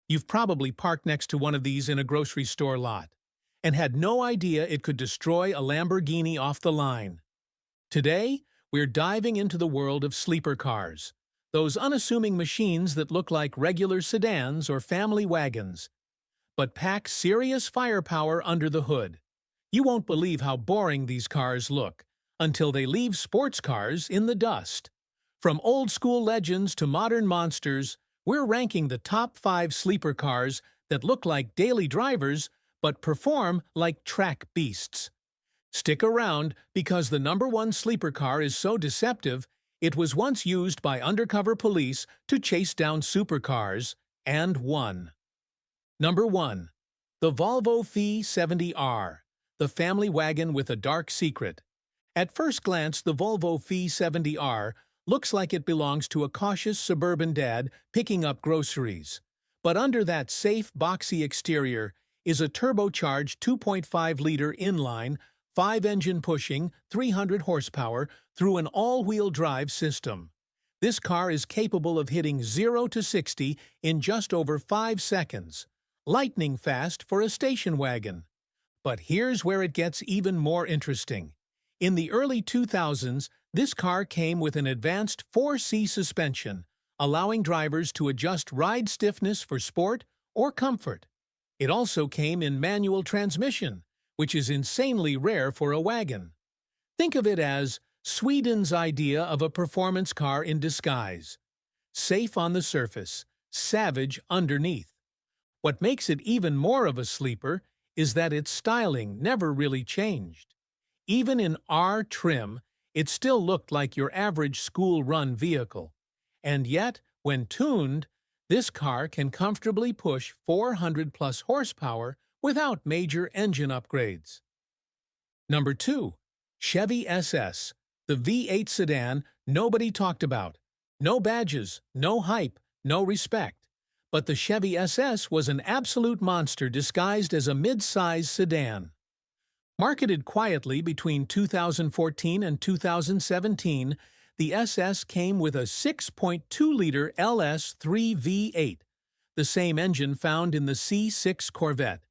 You've probably parked next to one of these in a grocery store lot and had no idea it could destroy a Lamborghini off the line. Today, we're diving into the world of sleeper cars, those unassuming machines that look like regular sedans or family wagons, but pack serious firepower under the hood. You won't believe how boring these cars look until they leave sports cars in the dust. From old-school legends to modern monsters, we're ranking the top 5 sleeper cars that look like daily drivers but perform like track beasts. Stick around because the #1 sleeper car is so deceptive, it was once used by undercover police to chase down supercars, and won. Number 1. The Volvo V70R, the family wagon with a dark secret. At first glance, the Volvo V70R looks like it belongs to a cautious suburban dad picking up groceries. But under that safe, boxy exterior is a turbocharged 2.5-liter inline, 5-engine pushing 300 horsepower through an all-wheel drive system. This car is capable of hitting 0 to 60 in just over 5 seconds, lightning fast for a station wagon. But here's where it gets even more interesting. In the early 2000s, this car came with an advanced 4C suspension, allowing drivers to adjust ride stiffness for sport or comfort. It also came in manual transmission, which is insanely rare for a wagon. Think of it as Sweden's idea of a performance car in disguise. Safe on the surface, savage underneath. What makes it even more of a sleeper is that its styling never really changed. Even in R trim, it still looked like your average school-run vehicle. And yet, when tuned, this car can comfortably push 400-plus horsepower without major engine upgrades. Number 2. Chevy SS, the V8 sedan nobody talked about. No badges, no hype, no respect. But the Chevy SS was an absolute monster disguised as a mid-size sedan. Marketed quietly between 2014 and 2017, the SS came with a 6.2-liter LS3 V8, the same engine found in the C6 Corvette.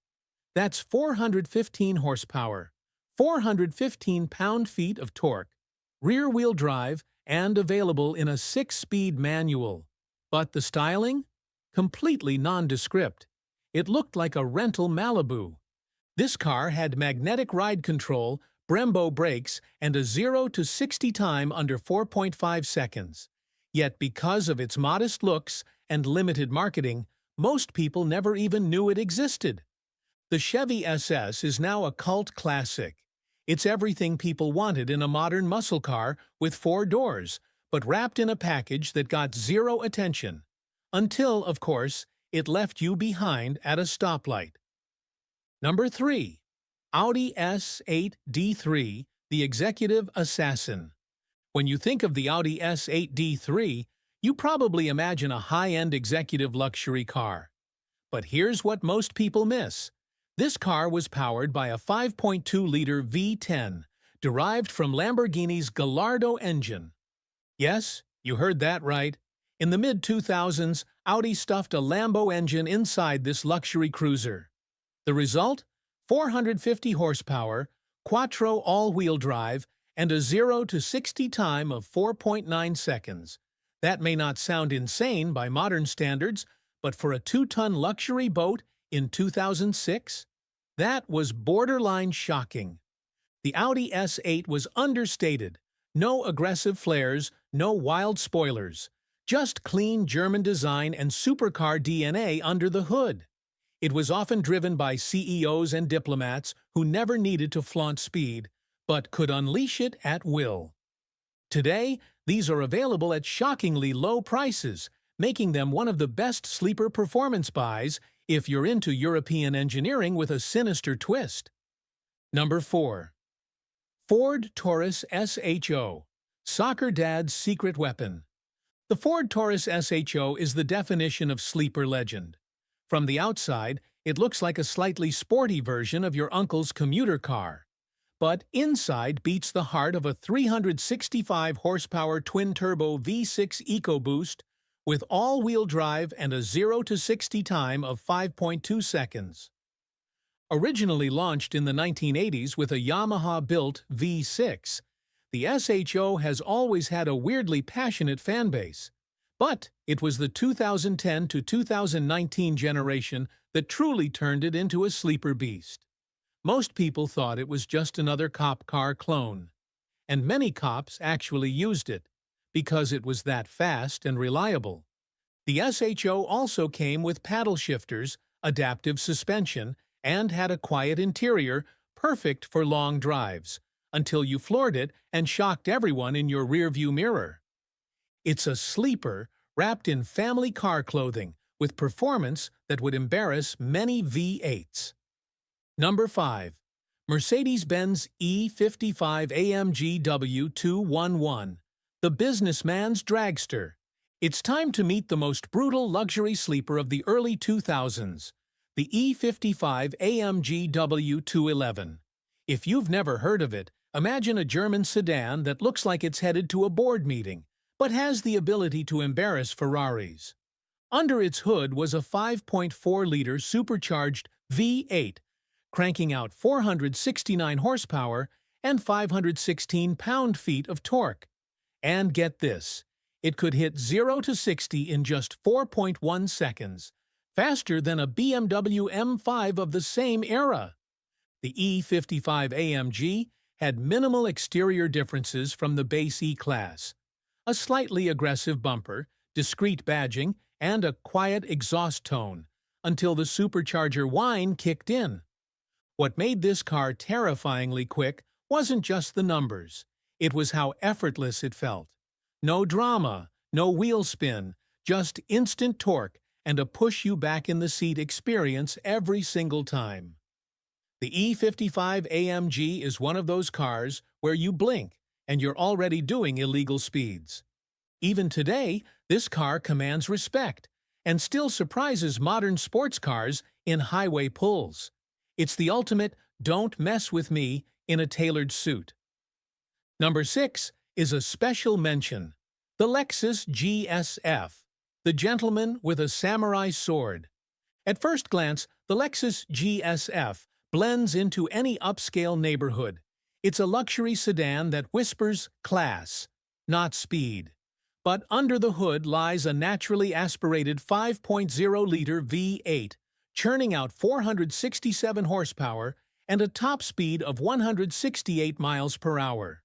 That's 415 horsepower, 415 pound-feet of torque, rear-wheel drive, and available in a 6-speed manual. But the styling? Completely nondescript. It looked like a rental Malibu. This car had magnetic ride control, Brembo brakes, and a 0 to 60 time under 4.5 seconds. Yet because of its modest looks and limited marketing, most people never even knew it existed. The Chevy SS is now a cult classic. It's everything people wanted in a modern muscle car with 4 doors, but wrapped in a package that got zero attention. Until, of course, it left you behind at a stoplight. Number 3. Audi S8 D3, the executive assassin. When you think of the Audi S8 D3, you probably imagine a high-end executive luxury car. But here's what most people miss. This car was powered by a 5.2-liter V10, derived from Lamborghini's Gallardo engine. Yes, you heard that right. In the mid-2000s, Audi stuffed a Lambo engine inside this luxury cruiser. The result? 450 horsepower, quattro all-wheel drive, and a 0 to 60 time of 4.9 seconds. That may not sound insane by modern standards, but for a 2-ton luxury boat in 2006, that was borderline shocking. The Audi S8 was understated. No aggressive flares, no wild spoilers. Just clean German design and supercar DNA under the hood. It was often driven by CEOs and diplomats who never needed to flaunt speed, but could unleash it at will. Today, these are available at shockingly low prices, making them one of the best sleeper performance buys if you're into European engineering with a sinister twist. Number 4. Ford Taurus SHO, soccer dad's secret weapon. The Ford Taurus SHO is the definition of sleeper legend. From the outside, it looks like a slightly sporty version of your uncle's commuter car. But inside beats the heart of a 365-horsepower twin-turbo V6 EcoBoost with all-wheel drive and a 0 to 60 time of 5.2 seconds. Originally launched in the 1980s with a Yamaha-built V6, the SHO has always had a weirdly passionate fanbase. But it was the 2010 to 2019 generation that truly turned it into a sleeper beast. Most people thought it was just another cop car clone, and many cops actually used it, because it was that fast and reliable. The SHO also came with paddle shifters, adaptive suspension, and had a quiet interior, perfect for long drives, until you floored it and shocked everyone in your rearview mirror. It's a sleeper wrapped in family car clothing with performance that would embarrass many V8s. Number 5. Mercedes-Benz E55 AMG W211, the businessman's dragster. It's time to meet the most brutal luxury sleeper of the early 2000s, the E55 AMG W211. If you've never heard of it, imagine a German sedan that looks like it's headed to a board meeting, but has the ability to embarrass Ferraris. Under its hood was a 5.4-liter supercharged V8, cranking out 469 horsepower and 516 pound-feet of torque. And get this, it could hit 0 to 60 in just 4.1 seconds, faster than a BMW M5 of the same era. The E55 AMG had minimal exterior differences from the base E-Class. A slightly aggressive bumper, discreet badging, and a quiet exhaust tone, until the supercharger whine kicked in. What made this car terrifyingly quick wasn't just the numbers. It was how effortless it felt. No drama, no wheel spin, just instant torque and a push-you-back-in-the-seat experience every single time. The E55 AMG is one of those cars where you blink and you're already doing illegal speeds. Even today, this car commands respect and still surprises modern sports cars in highway pulls. It's the ultimate "don't mess with me" in a tailored suit. Number 6 is a special mention, the Lexus GSF, the gentleman with a samurai sword. At first glance, the Lexus GSF blends into any upscale neighborhood. It's a luxury sedan that whispers class, not speed. But under the hood lies a naturally aspirated 5.0-liter V8, churning out 467 horsepower and a top speed of 168 miles per hour.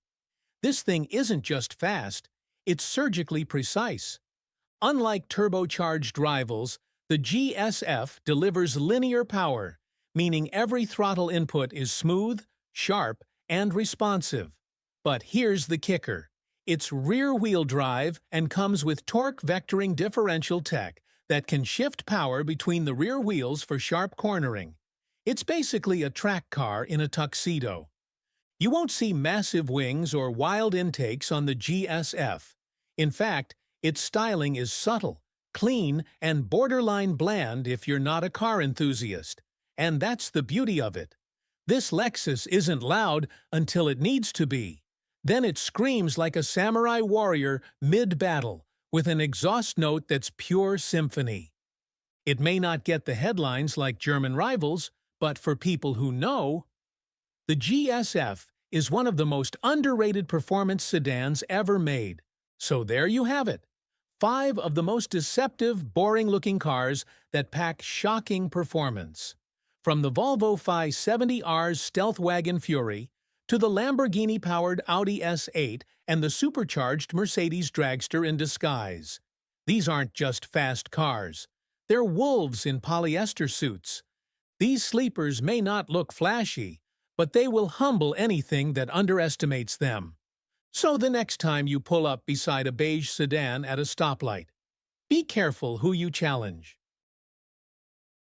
This thing isn't just fast, it's surgically precise. Unlike turbocharged rivals, the GSF delivers linear power, meaning every throttle input is smooth, sharp, and responsive. But here's the kicker. It's rear-wheel drive and comes with torque vectoring differential tech that can shift power between the rear wheels for sharp cornering. It's basically a track car in a tuxedo. You won't see massive wings or wild intakes on the GSF. In fact, its styling is subtle, clean, and borderline bland if you're not a car enthusiast. And that's the beauty of it. This Lexus isn't loud until it needs to be. Then it screams like a samurai warrior mid-battle, with an exhaust note that's pure symphony. It may not get the headlines like German rivals, but for people who know, the GSF is one of the most underrated performance sedans ever made. So there you have it. 5 of the most deceptive, boring-looking cars that pack shocking performance. From the Volvo 570R's stealth wagon Fury to the Lamborghini-powered Audi S8 and the supercharged Mercedes dragster in disguise. These aren't just fast cars. They're wolves in polyester suits. These sleepers may not look flashy, but they will humble anything that underestimates them. So the next time you pull up beside a beige sedan at a stoplight, be careful who you challenge.